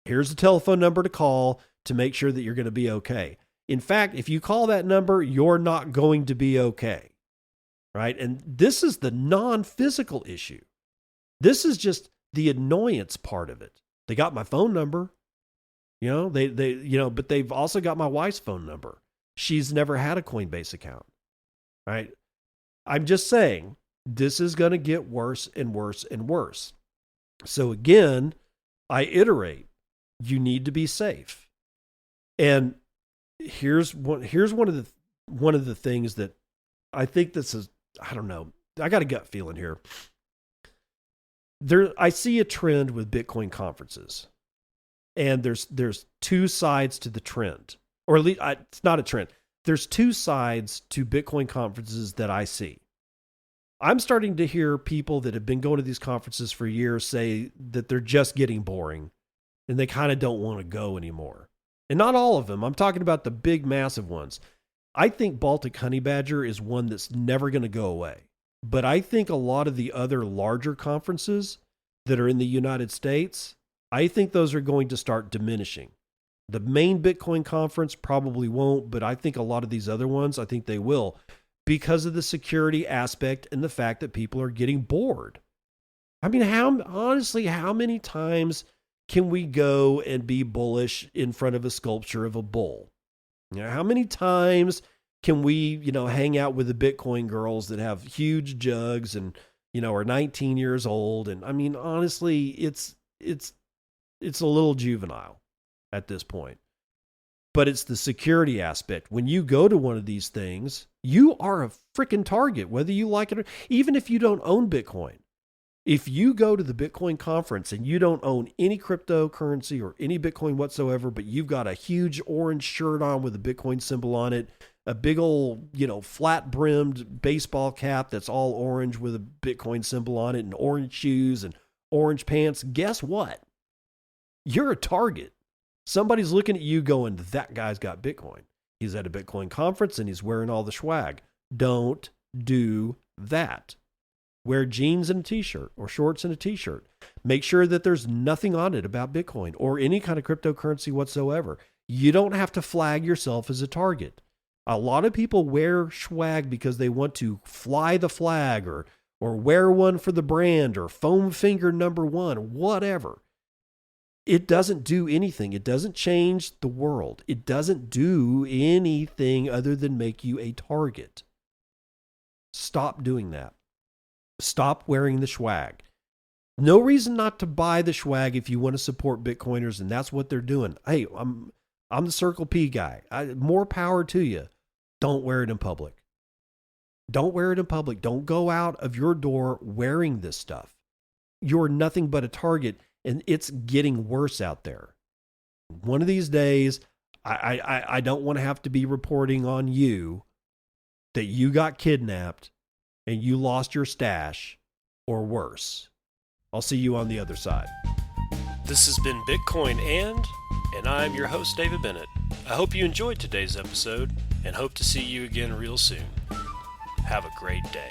Here's the telephone number to call to make sure that you're going to be okay. In fact, if you call that number, you're not going to be okay. Right? And this is the non-physical issue. This is just the annoyance part of it. They got my phone number. But they've also got my wife's phone number. She's never had a Coinbase account. Right? I'm just saying, this is going to get worse and worse and worse. So again, I iterate, you need to be safe. And here's one of the things that I think this is, I don't know, I got a gut feeling here. I see a trend with Bitcoin conferences, and there's two sides to the trend, or at least it's not a trend. There's two sides to Bitcoin conferences that I see. I'm starting to hear people that have been going to these conferences for years say that they're just getting boring and they kind of don't want to go anymore. And not all of them. I'm talking about the big, massive ones. I think Baltic Honey Badger is one that's never going to go away. But I think a lot of the other larger conferences that are in the United States, I think those are going to start diminishing. The main Bitcoin conference probably won't, but I think a lot of these other ones, I think they will, because of the security aspect and the fact that people are getting bored. I mean, how many times can we go and be bullish in front of a sculpture of a bull? How many times can we, hang out with the Bitcoin girls that have huge jugs and, are 19 years old? And I mean, honestly, it's a little juvenile at this point. But it's the security aspect. When you go to one of these things, you are a freaking target, whether you like it or even if you don't own Bitcoin. If you go to the Bitcoin conference and you don't own any cryptocurrency or any Bitcoin whatsoever, but you've got a huge orange shirt on with a Bitcoin symbol on it, a big old, flat brimmed baseball cap that's all orange with a Bitcoin symbol on it, and orange shoes and orange pants, guess what? You're a target. Somebody's looking at you going, that guy's got Bitcoin. He's at a Bitcoin conference and he's wearing all the swag. Don't do that. Wear jeans and a t-shirt or shorts and a t-shirt. Make sure that there's nothing on it about Bitcoin or any kind of cryptocurrency whatsoever. You don't have to flag yourself as a target. A lot of people wear swag because they want to fly the flag or wear one for the brand or foam finger #1 or whatever. It doesn't do anything. It doesn't change the world. It doesn't do anything other than make you a target. Stop doing that. Stop wearing the swag. No reason not to buy the swag if you want to support Bitcoiners, and that's what they're doing. Hey, I'm the Circle P guy. More power to you. Don't wear it in public. Don't wear it in public. Don't go out of your door wearing this stuff. You're nothing but a target, and it's getting worse out there. One of these days, I don't want to have to be reporting on you that you got kidnapped and you lost your stash, or worse. I'll see you on the other side. This has been Bitcoin and I'm your host, David Bennett. I hope you enjoyed today's episode and hope to see you again real soon. Have a great day.